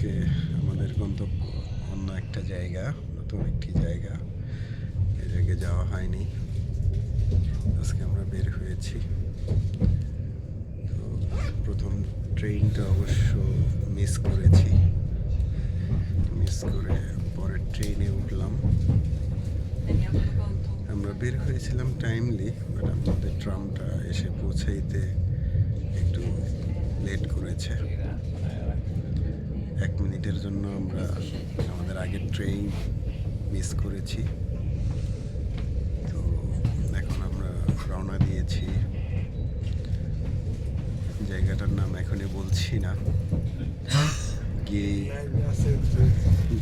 আজকে আমাদের গন্তব্য অন্য একটা জায়গা, নতুন একটি জায়গা। এ জায়গায় যাওয়া হয়নি, আজকে আমরা বের হয়েছি। তো প্রথম ট্রেনটা অবশ্য মিস করেছি, মিস করে পরের ট্রেনে উঠলাম। আমরা বের হয়েছিলাম টাইমলি, বাট আমাদের ট্রামটা এসে পৌঁছাইতে একটু লেট করেছে। 1 মিনিটের জন্য আমরা আমাদের আগের ট্রেন মিস করেছি। তো এখন আমরা রওনা দিয়েছি। জায়গাটার নাম এখনই বলছি না,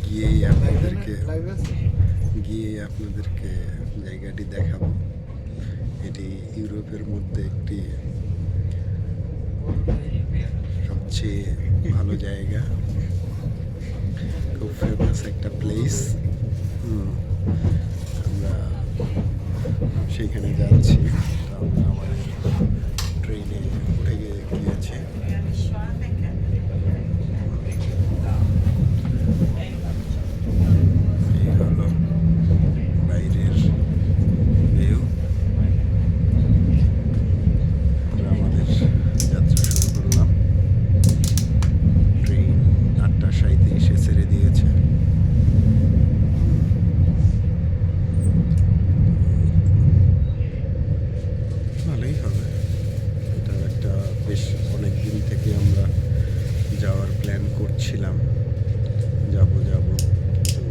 গিয়েই আপনাদেরকে জায়গাটি দেখাবো। এটি ইউরোপের মধ্যে একটি সবচেয়ে ভালো জায়গা, খুব ফেমাস একটা প্লেস। আমরা সেইখানে যাচ্ছি। আমরা আমাদের ট্রেনে উঠে গিয়েছি। এই হলো বাইরের ভিউ। আমরা আমাদের যাত্রা শুরু করলাম। ট্রেন 8:37-এ ছেড়ে দিয়েছে। ভালোই হবে। এটা একটা বেশ অনেক দিন থেকে আমরা যাওয়ার প্ল্যান করছিলাম, যাব কিন্তু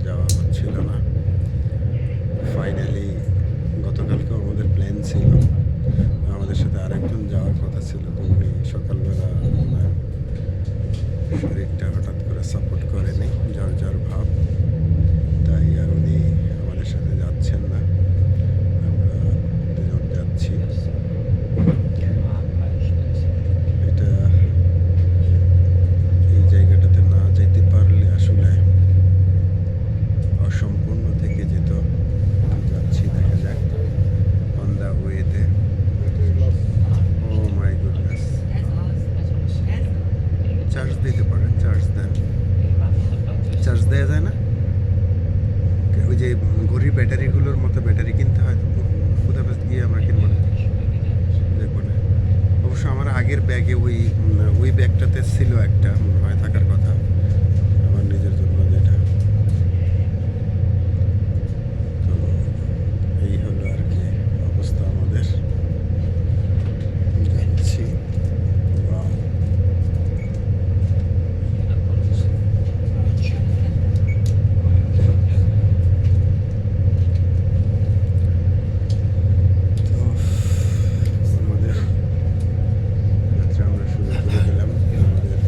যাওয়া হচ্ছিল না। ফাইনালি গতকালকেও আমাদের প্ল্যান ছিল, আমাদের সাথে আরেকজন যাওয়ার কথা ছিল, তো উনি সকালবেলা ওনার শরীরটা হঠাৎ করে সাপোর্ট করেনি, জ্বর ভাব, তাই আর উনি আমাদের সাথে যাচ্ছেন না। আমরা দুজন যাচ্ছি। এটা এই জায়গাটাতে না যেতে পারলে আসলে অসম্পূর্ণ থেকে যেত। যাচ্ছি, দেখা যাক অন দ্য ওয়েতে। ও মাই গুডনেস, চার্জ দিতে পারেন, চার্জ দেন। চার্জ দেওয়া যায় না? ওই যে ঘড়ির ব্যাটারিগুলোর মতো ব্যাটারি কিনতে হয়, তো বুদাপেস্ট গিয়ে আমরা কিনবো না, দেখবো না। অবশ্য আমার আগের ব্যাগে ওই ব্যাগটাতে ছিল একটা, মনে হয় থাকার কথা আমার নিজের জন্য, যেটা। তো এই হলো আর কি অবস্থা আমাদের। যাচ্ছি। ওয়াও, আমাদের যাত্রা আমরা শুরু করে দিলাম। আমাদের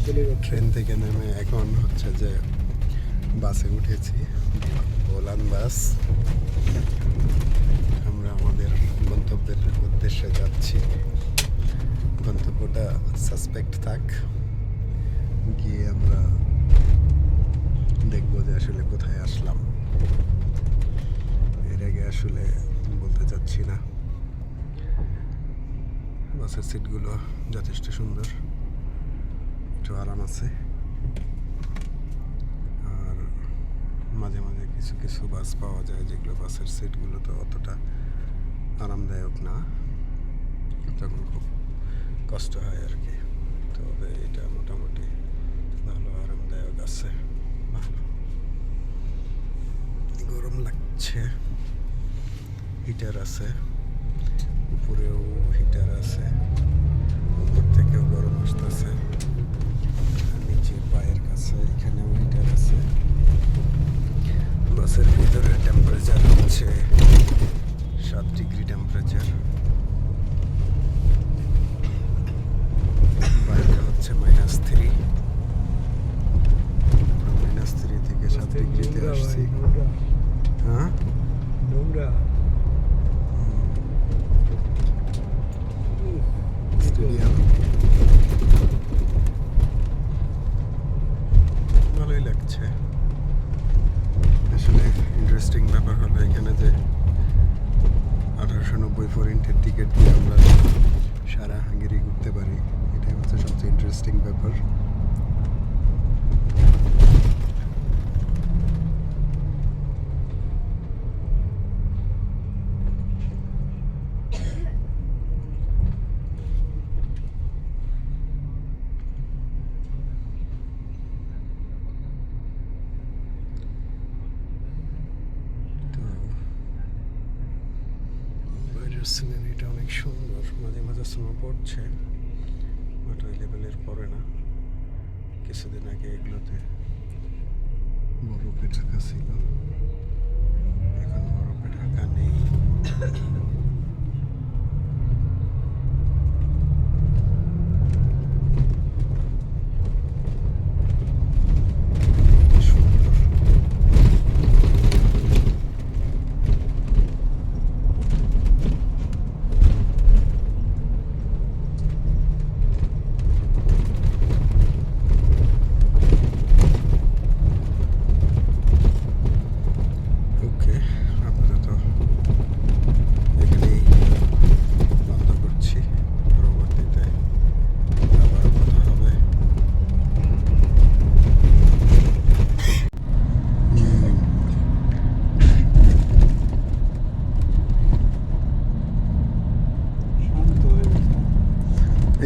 ট্রেন থেকে নেমে এখন হচ্ছে যে বাসে উঠেছি, বোলান বাস। আমরা আমাদের গন্তব্যের উদ্দেশ্যে যাচ্ছি। গন্তব্যটা সাসপেক্ট থাক, গিয়ে আমরা দেখবো যে আসলে কোথায় আসলাম। এর আগে আসলে বলতে চাচ্ছি না। বাসের সিটগুলো যথেষ্ট সুন্দর, একটু আরাম আছে। আর মাঝে মাঝে কিছু কিছু বাস পাওয়া যায় যেগুলো বাসের সিটগুলো তো অতটা আরামদায়ক না, তখন খুব কষ্ট হয় আর কি। তবে এটা মোটামুটি ভালো আরামদায়ক আছে। ভালো, গরম লাগছে, হিটার আছে, উপরেও হিটার আছে, উপর থেকেও গরম আসতেছে, নিচে পায়ের কাছে এখানেও হিটার আছে। বাসের ভিতরে টেম্পারেচার হচ্ছে 7 ডিগ্রি টেম্পারেচার, বাইরে হচ্ছে -3। -3 থেকে 7 ডিগ্রিতে আসছি। হ্যাঁ, স্টেডিয়াম ভালোই লাগছে। আসলে ইন্টারেস্টিং ব্যাপার হলো এখানে যে 1890 ফরেন্টের টিকিট দিয়ে আমরা সারা হাঙ্গেরি ঘুরতে পারি, এটাই হচ্ছে সবচেয়ে ইন্টারেস্টিং ব্যাপার। সিনারিটা অনেক সুন্দর, মাঝে মাঝে স্নো পড়ছে, বাট ওই লেভেলের পড়ে না। কিছুদিন আগে এগুলোতে বরফে ঢাকা ছিল, এখন বরফে ঢাকা নেই।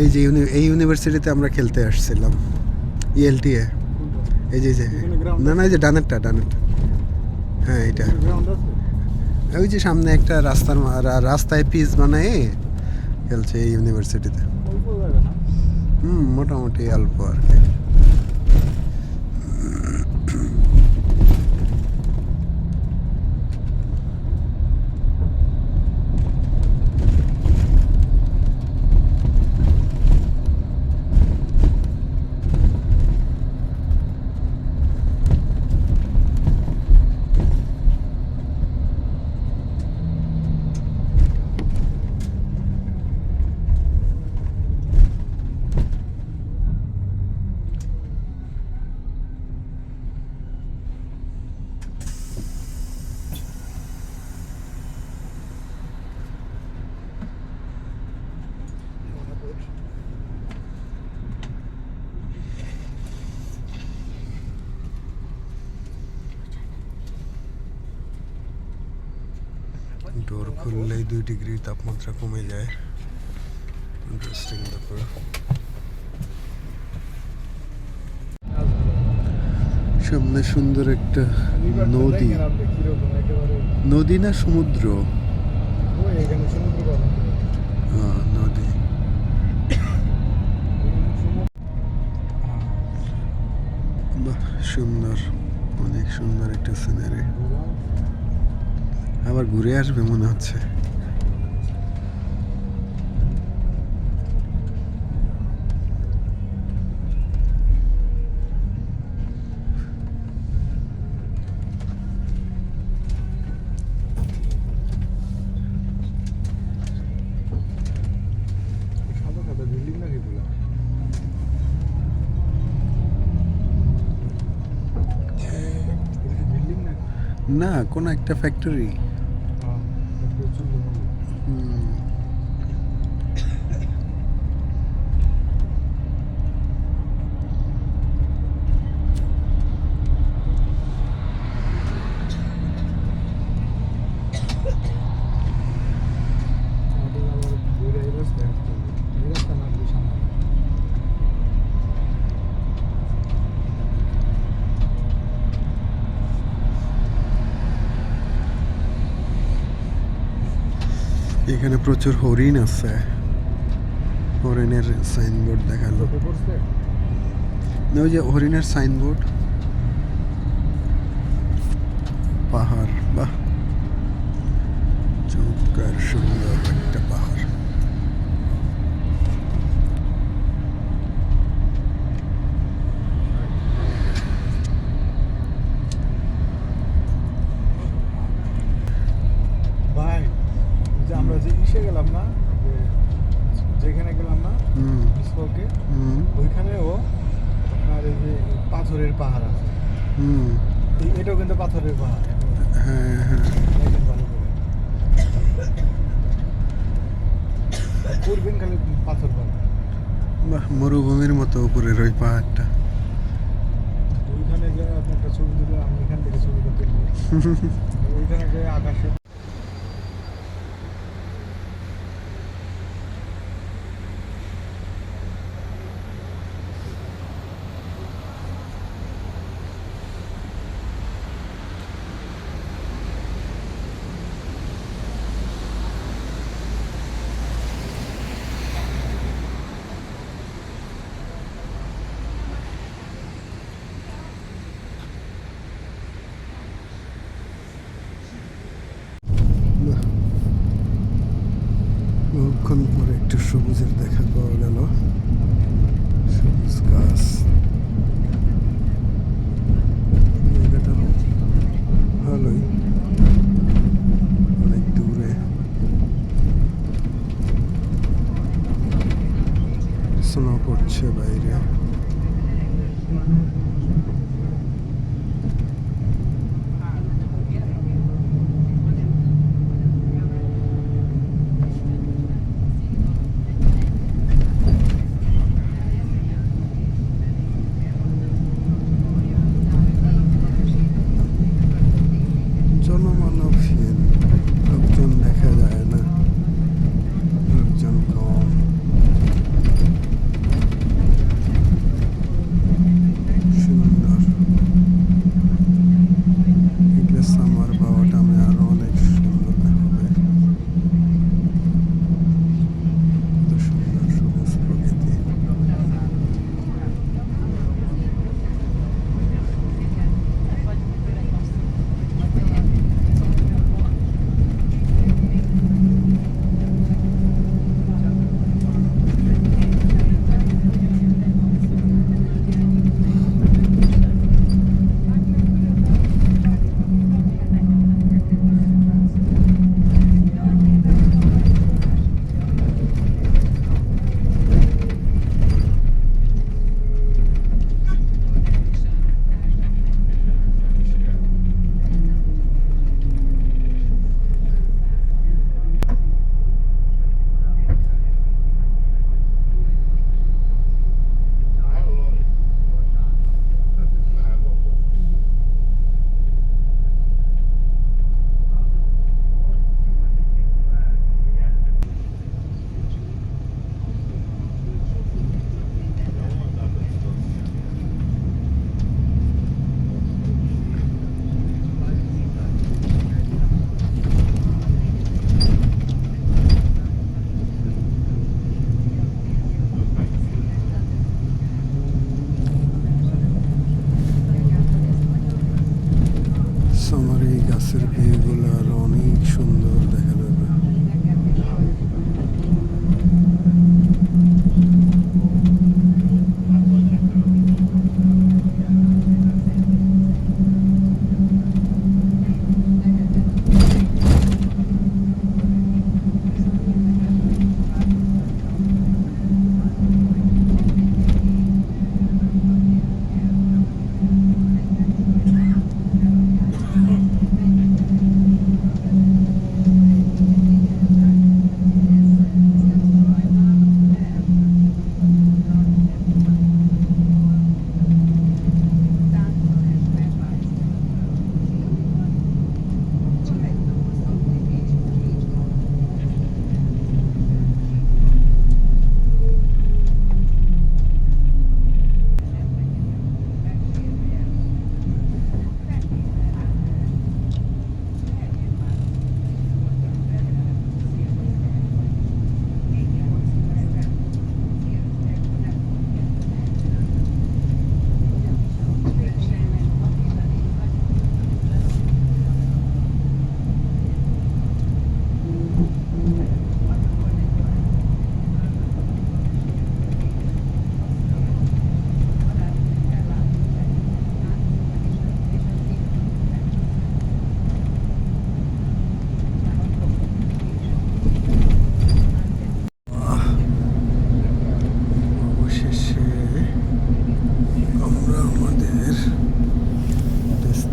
এই যে এই ইউনিভার্সিটিতে আমরা খেলতে আসছিলাম, ইএলটিএ। এই যে না না, এই যে ডানেরটা, হ্যাঁ এটা। ওই যে সামনে একটা রাস্তায় পিচ বানায় খেলছে এই ইউনিভার্সিটিতে। মোটামুটি অল্প আর কি। ডোর খুললেই 2 ডিগ্রি তাপমাত্রা কমে যায়। ইন্টারেস্টিং ব্যাপার। সামনে সুন্দর একটা নদী, নদী না সমুদ্র, নদী। বাহ, সুন্দর, অনেক সুন্দর একটা সিনারি। আবার ঘুরে আসবে মনে হচ্ছে। না কোন একটা ফ্যাক্টরি। প্রচন্ড ভালো। আমাদের আবার ঘুরে এই রাস্তায় আসতে হবে। এই রাস্তা না দিয়ে সামনে। এখানে প্রচুর হরিণ আছে, হরিণের সাইনবোর্ড দেখালো। চোখে পড়ছে? না, ওই যে হরিণের সাইনবোর্ড। পাহাড়, বাহ চমৎকার সুন্দর একটা পাহাড়। ভাই যে আমরা যে ইসে গেলাম না, যেখানে গেলাম না হুম স্পটে, হুম ওইখানেও আপনার এই যে পাথরের পাহাড় আছে। হুম এটাও কিন্তু পাথরের পাহাড়। হ্যাঁ হ্যাঁ দেখেন ভালো করে, করবেন খালি পাথর পাবেন। বাহ, মরুভূমির মতো উপরের ওই পাহাড়টা। ওইখানে যে আপনি একটা ছবি তুলে, আমি এখান থেকে ছবিটা তুলবো। ওইখানে যে আকাশে বাহ, বহুক্ষণ পরে একটু সবুজের দেখা পাওয়া গেল। সবুজ গাছ, জায়গাটা ভালোই, অনেক দূরে। স্নো পড়ছে বাইরে। জনমানবহীন, লোকজন দেখা যায় না, লোকজন কম। সুন্দর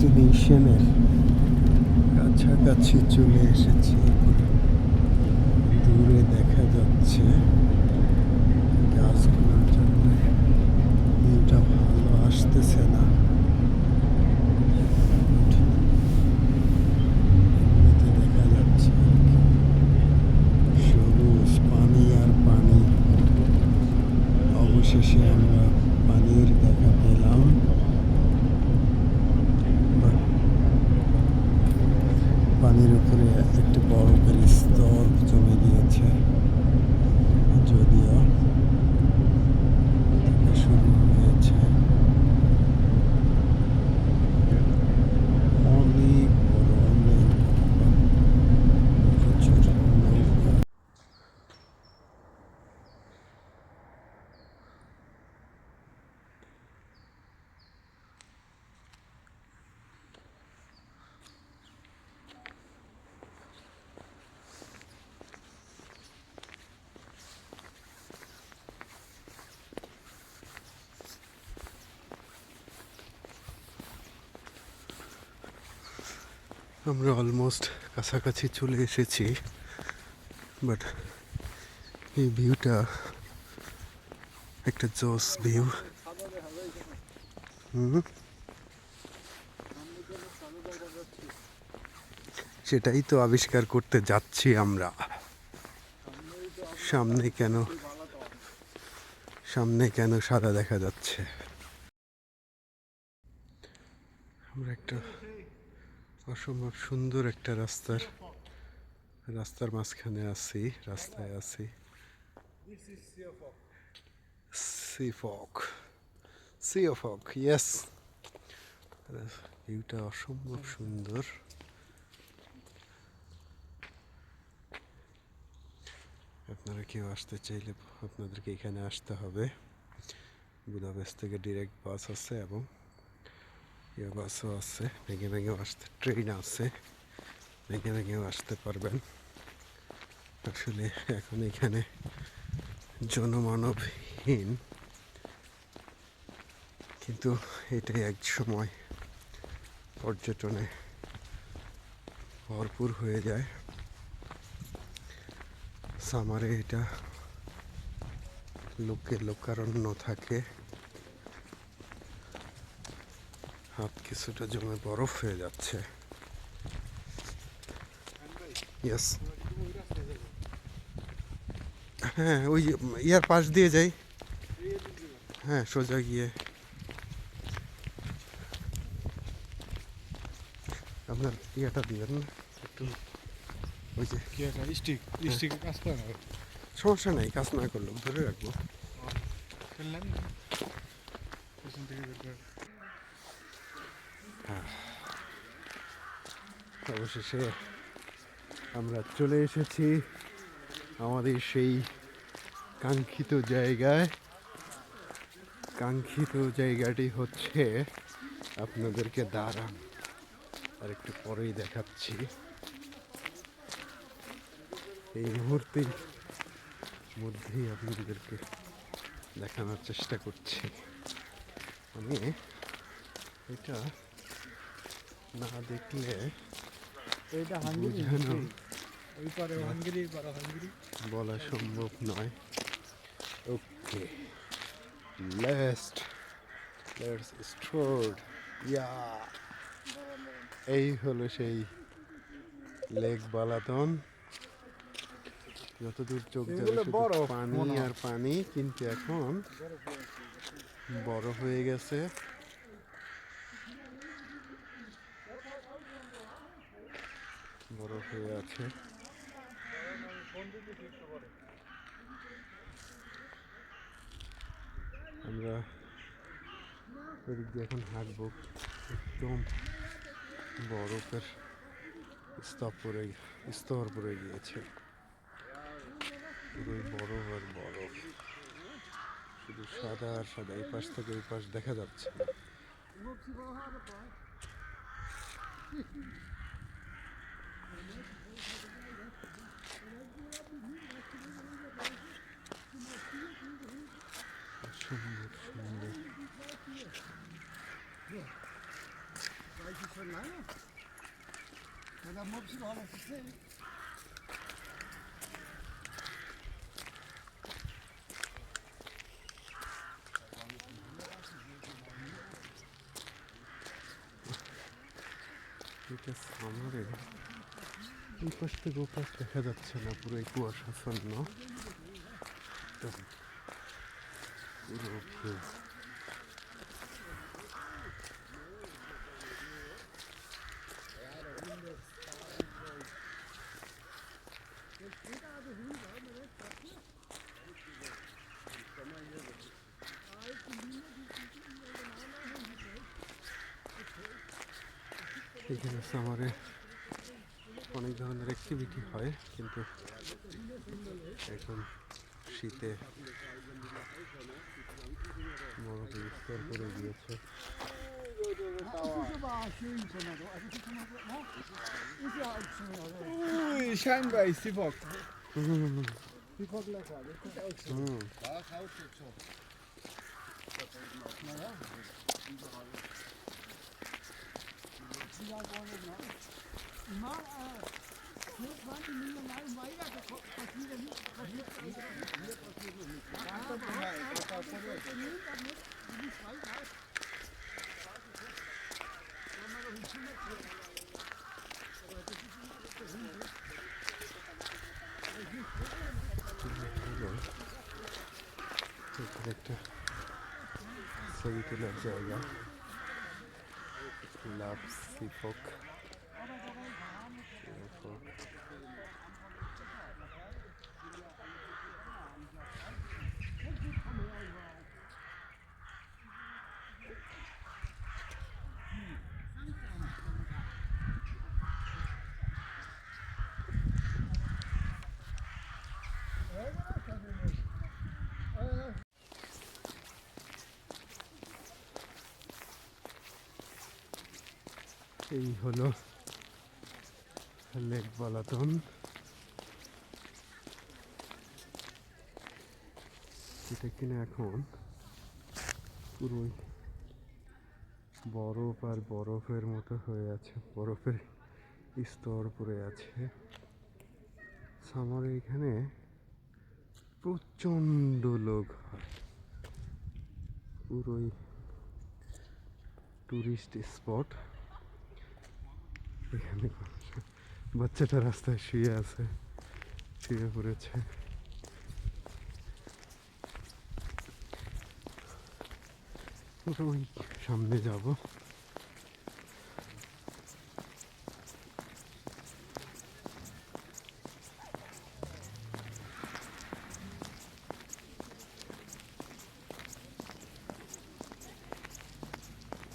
ডেস্টিনেশনের কাছাকাছি চলে এসেছি। দূরে দেখা যাচ্ছে গাছগুলোর জন্য ভিউটা ভালো আসতেছে না। এমনিতে দেখা যাচ্ছে আর কি, সবুজ পানি আর পানি। অবশেষে আমরা পানির দেখা পেলাম। পানির উপরে একটি বরফের স্তর জমে গিয়েছে, যদিও শুরু হয়েছে। অনেক বড়, অনেক বড়, প্রচুর নৌকা। আমরা অলমোস্ট কাছাকাছি চলে এসেছি, বাট এই ভিউটা একটা জোস ভিউ। সেটাই তো আবিষ্কার করতে যাচ্ছি আমরা। সামনে কেন সাদা দেখা যাচ্ছে? আমরা একটা অসম্ভব সুন্দর একটা রাস্তার মাঝখানে আছি, রাস্তায় আছি। সি অফ ইয়েস। ভিউটা অসম্ভব সুন্দর। আপনারা কেউ আসতে চাইলে আপনাদেরকে এখানে আসতে হবে। বুদাপেস্ট থেকে ডিরেক্ট বাস আছে এবং বাসও আছে। ভেঙে ভেঙেও আসতে ট্রেন আছে, ভেঙে ভেঙেও আসতে পারবেন। আসলে এখন এখানে জনমানবহীন, কিন্তু এটাই এক সময় পর্যটনে ভরপুর হয়ে যায়। সামারে এটা লোকারণ্য থাকে, হাত কিছুটা জমে বরফ হয়ে যাচ্ছে। ইয়েস, হ্যাঁ, ওই ইয়ার পাশ দিয়ে যাই। হ্যাঁ, সোজা গিয়ে আপনার ইয়াটা দিবেন না একটু, ওই যে স্টিকে কাজ করে না। সমস্যা নাই, কাজ না করলেও ধরে রাখবো। ফেললেন পেছন থেকে বের করে। অবশেষে আমরা চলে এসেছি আমাদের সেই কাঙ্ক্ষিত জায়গায়। কাঙ্ক্ষিত জায়গাটি হচ্ছে, আপনাদেরকে দাঁড়ান আর একটু পরেই দেখাচ্ছি। এই মুহূর্তের মধ্যেই আপনাদেরকে দেখানোর চেষ্টা করছি। আমি এটা না দেখলে এইটা হাঙ্গেরি, বোঝানো ওই পারে হাঙ্গেরি, এই পারে হাঙ্গেরি। বলা সম্ভব নয়। ওকে, লেটস স্টার্ট। ইয়া, এই হলো সেই লেক বালাতন। যতদূর চোখ যাবে এগুলো শুধু বরফ পানি মনে হয়। আর পানি, কিন্তু এখন বরফ হয়ে গেছে। বরফ হয়ে আছে। আমরা এদিক দিয়ে এখন হাঁটবো। একদম বরফের স্তর পড়ে গিয়েছে। পুরোই বরফ আর বরফ, শুধু সাদা আর সাদা। এই পাশ থেকে ওই পাশ দেখা যাচ্ছে না। অসম্ভব সুন্দর। এটা সামারে এই পাশ থেকে ও পাশ দেখা যাচ্ছে না, পুরো এই কুয়াশাচ্ছন্ন তো পুরো view। এখানে সামারে অনেক ধরনের অ্যাক্টিভিটি হয়, কিন্তু এখন শীতে বরফ বিস্তার করে দিয়েছে। Ui, scheinbar ist die Bock. Die Bock lecker. হুম, এখানে একটা ছবি তোলার জায়গা, লাভ সিফক। এই হলো লেক বালাতন। এটা কিনা এখন পুরোই বরফ আর বরফের মতো হয়ে আছে, বরফের স্তর পড়ে আছে। সামারে এখানে প্রচণ্ড লোক হয়, পুরোই টুরিস্ট স্পট। এখানে বাচ্চাটা রাস্তায় শুয়ে আছে, শুয়ে পড়েছে। ওই সামনে যাব।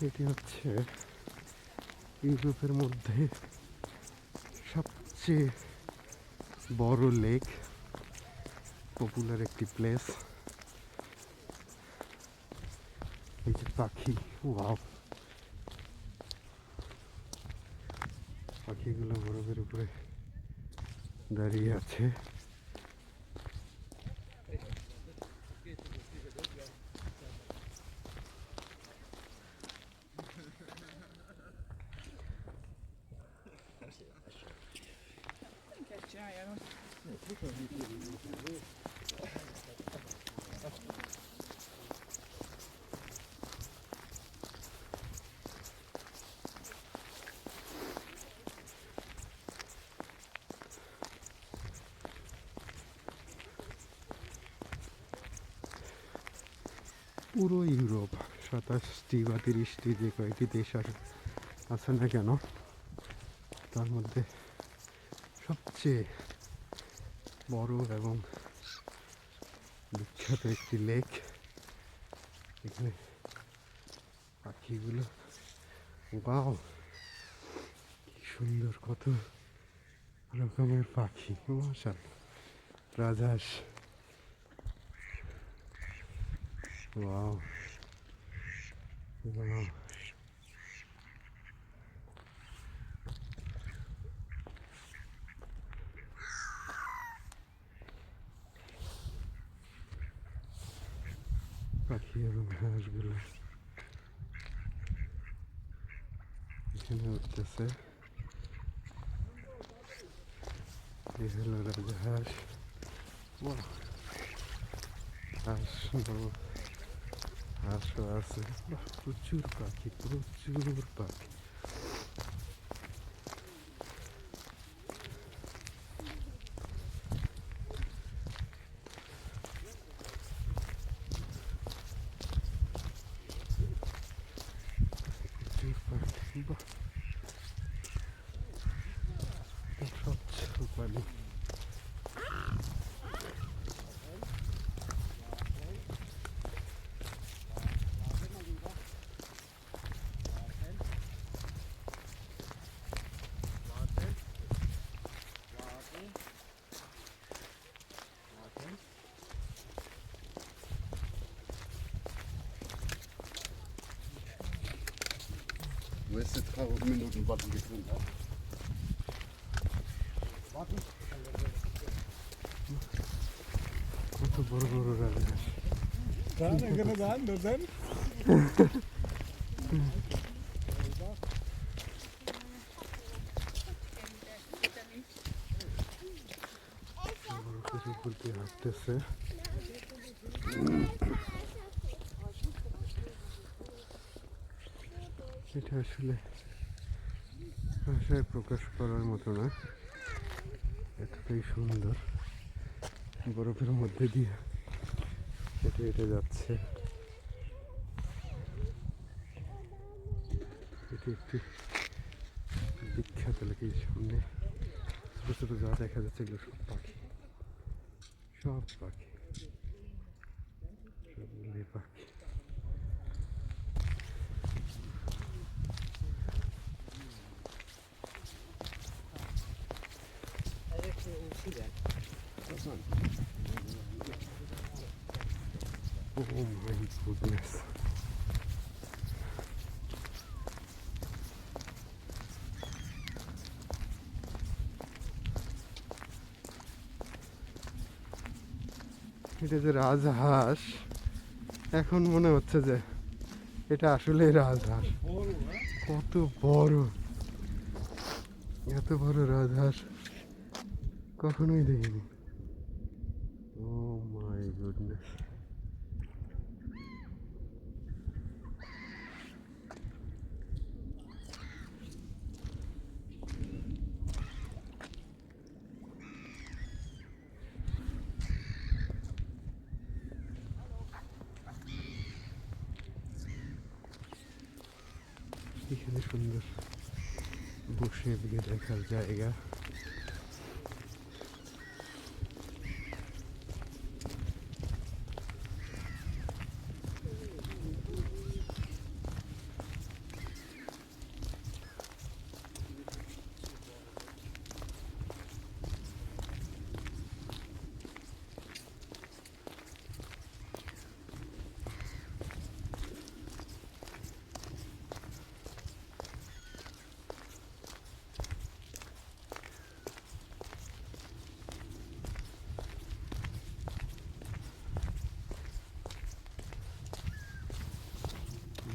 এটি হচ্ছে ইউরোপের মধ্যে সবচেয়ে বড় লেক, পপুলার একটি প্লেস। এই যে পাখি, ওয়াও, পাখিগুলো বরফের উপরে দাঁড়িয়ে আছে। পুরো ইউরোপ 27টি বা 30টি যে কয়েকটি দেশ আছে না কেন, তার মধ্যে সবচেয়ে বড় এবং বিখ্যাত একটি লেক। এখানে পাখিগুলো, ওয়াও, কি সুন্দর, কত রকমের পাখি, মাশাআল্লাহ, রাজহাঁস, ওয়াও, ওয়াও। পাখি এবং হাঁসগুলো এখানে উঠতেছে, এই হলো রাজহাঁস। বাহ, হাঁস বড় হাঁসও আছে। বাহ, প্রচুর পাখি, প্রচুর পাখি। প্রচুর পাখি, বাহ, স্বচ্ছ পানি। Wo ist jetzt 3 Minuten warten drin? কত বড় বড় রাজহাঁস। যান এখানে যান দেখেন। বরফের উপর দিয়ে হাঁটতেছে। এটা আসলে ভাষায় প্রকাশ করার মতো না, এতটাই সুন্দর। বরফের মধ্যে দিয়ে হেঁটে হেঁটে যাচ্ছে। এটি একটি বিখ্যাত লেকের সামনে ছোটো ছোটো যা দেখা যাচ্ছে এগুলো সব পাখি, সব পাখি, সবগুলি পাখি। Oh my goodness. এটা যে রাজহাঁস, এখন মনে হচ্ছে যে এটা আসলে রাজহাঁস। কত বড়, এত বড় রাজহাঁস কখনোই দেখিনি। ও মাই গুডনেস। এখানে সুন্দর বসে দিকে দেখার জায়গা।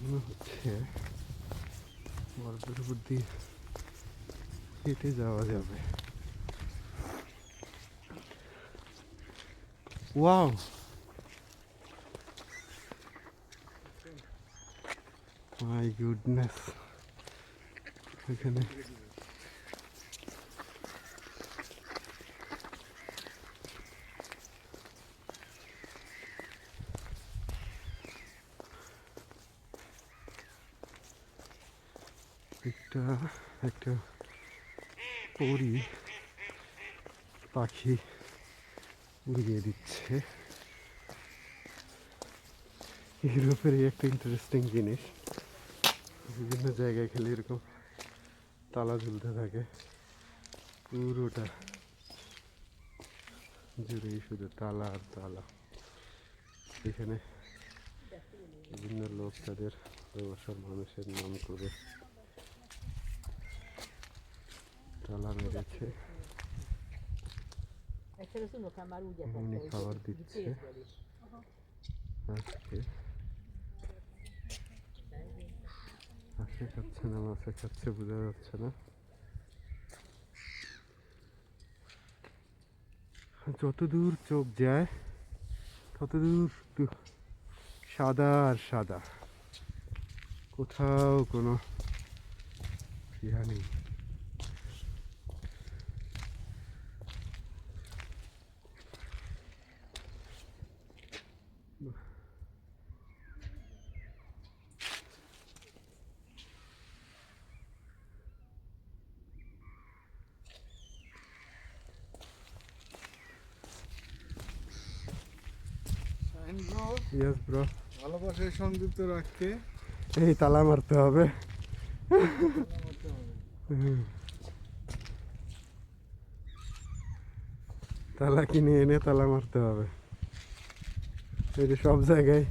মনে হচ্ছে বরফের উপর দিয়ে হেঁটে যাওয়া যাবে। Wow, my goodness. এখানে একটা একটা পরি পাখি উড়িয়ে দিচ্ছে। ইউরোপের এই একটা ইন্টারেস্টিং জিনিস, বিভিন্ন জায়গায় খেলে এরকম তালা ঝুলতে থাকে, পুরোটা জুড়েই শুধু তালা আর তালা। এখানে বিভিন্ন লোক তাদের ব্যবসার মানুষের নাম করে তালা মেরেছে। উনি খাবার দিচ্ছে আজকে। মাছে খাচ্ছে না মাছে খাচ্ছে বোঝা যাচ্ছে না। যতদূর চোখ যায় ততদূর সাদা আর সাদা, কোথাও কোনো ইয়া নেই। শাহিন ব্রো, ইয়েস ব্রো, ভালোবাসায় সংযুক্ত রাখতে এই তালা মারতে হবে। করতে হবে। তালা কিনে এনে তালা মারতে হবে। এই যে সব জায়গায়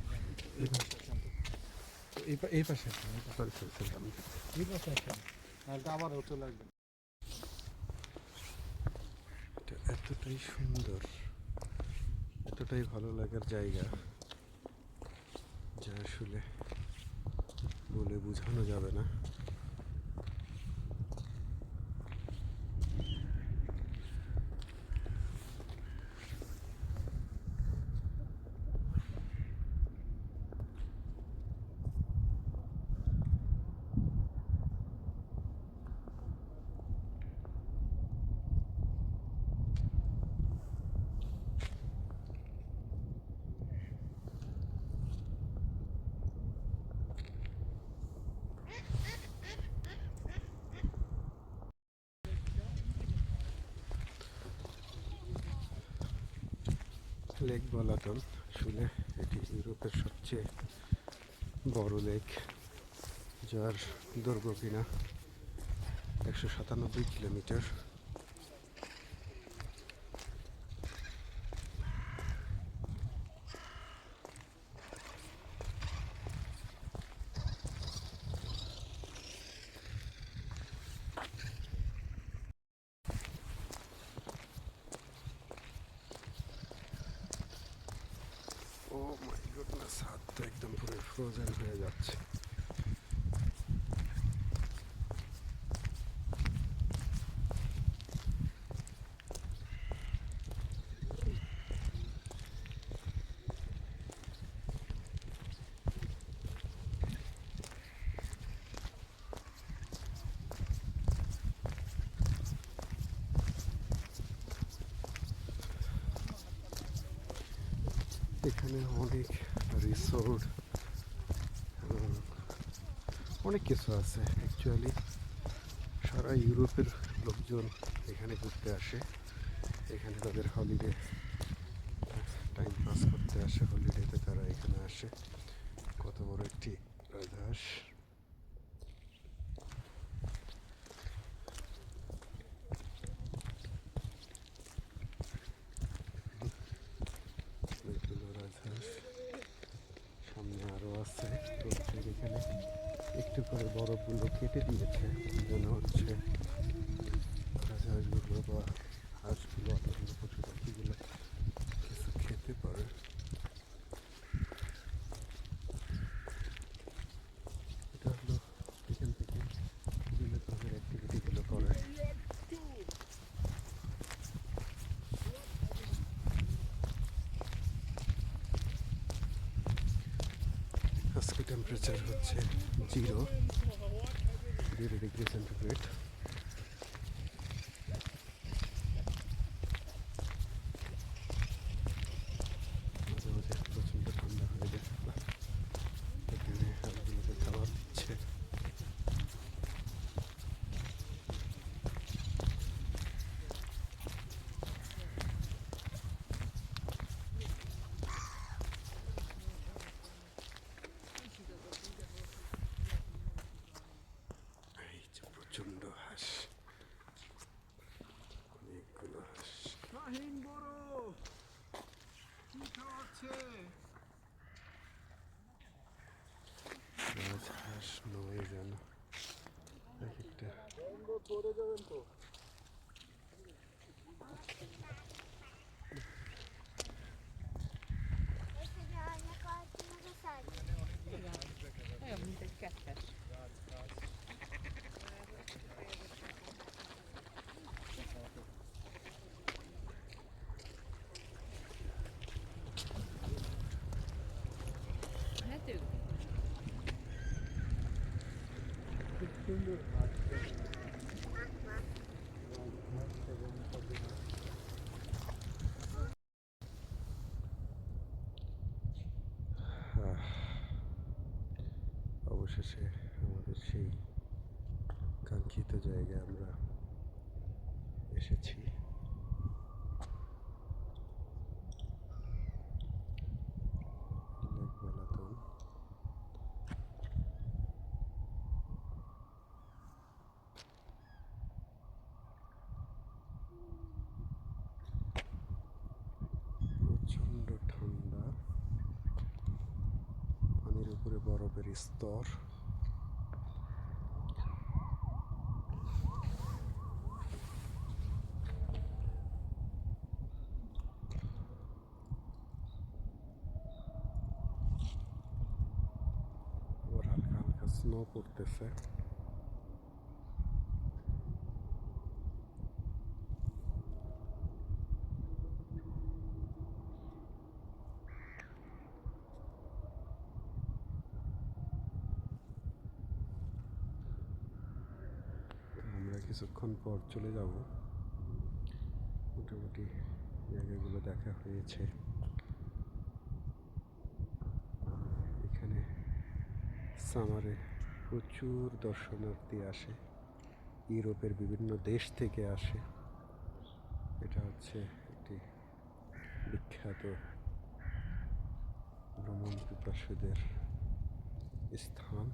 এই পাশে আসেন, সরি সরি সরি আমি এই পাশে আসেন, নাহলে আবার হতে লাগবে। এটা এতটাই সুন্দর, এতটাই ভালো লাগার জায়গা যা আসলে বলে বোঝানো যাবে না। লেক বলাটন আসলে এটি ইউরোপের সবচেয়ে বড় লেক, যার দৈর্ঘ্য কিনা 197 কিলোমিটার। ও মাই গুডনেস, হাত তো একদম পুরো ফ্রোজেন হয়ে যাচ্ছে। এখানে অনেক রিসোর্ট এবং অনেক কিছু আছে। অ্যাকচুয়ালি সারা ইউরোপের লোকজন এখানে ঘুরতে আসে, এখানে তাদের হলিডে টাইম পাস করতে আসে, হলিডেতে তারা এখানে আসে। কত বড় একটি রাজহাঁস! অনেকগুলো রাজহাঁস, সামনে আরও আছে। তো এখানে একটু করে বরফগুলো কেটে দিয়েছে, মনে হচ্ছে রাজহাঁসগুলো বা হাঁসগুলো অন্যান্য পশু পাখিগুলো কিছু খেতে পারে। এটা হলো এখান থেকে বিভিন্ন ধরনের অ্যাক্টিভিটিগুলো করে। আজকে টেম্পারেচার হচ্ছে 0 ডিগ্রি সেন্টিগ্রেড। মাঝে মাঝে প্রচণ্ড ঠান্ডা হয়ে যায়। এখানে হাঁসগুলোকে খাবার দিচ্ছে। এই যে প্রচণ্ড হাঁস, অনেকগুলো হাঁস। শাহিন বড় কি খাওয়াচ্ছে? রাজহাঁস নয় যেন এক একটা। পড়ে যাবেন তো। Olyan, mint egy kettes. সুন্দর ঘাট রাজঘাট এবং পদ্মঘাট। অবশেষে আমাদের সেই কাঙ্ক্ষিত জায়গায় আমরা এসেছি। লেক বালাতন। প্রচণ্ড ঠান্ডা, পানির উপরে বরফের স্তর। আবার হালকা হালকা স্নো পড়তেছে। আমরা কিছুক্ষণ পর চলে যাব। মোটামুটি জায়গাগুলো দেখা হয়েছে। এখানে সামারে প্রচুর দর্শনার্থী আসে, ইউরোপের বিভিন্ন দেশ থেকে আসে। এটা হচ্ছে একটি বিখ্যাত ভ্রমণ পিপাসুদের স্থান।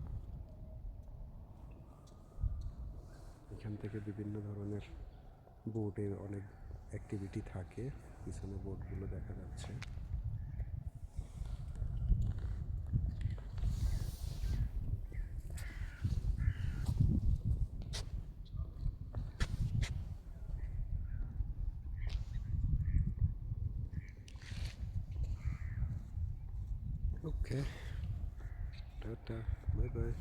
এখান থেকে বিভিন্ন ধরনের বোটের অনেক অ্যাক্টিভিটি থাকে, পিছনে বোটগুলো দেখা যাচ্ছে। ওকে, টাটা, বাই বাই।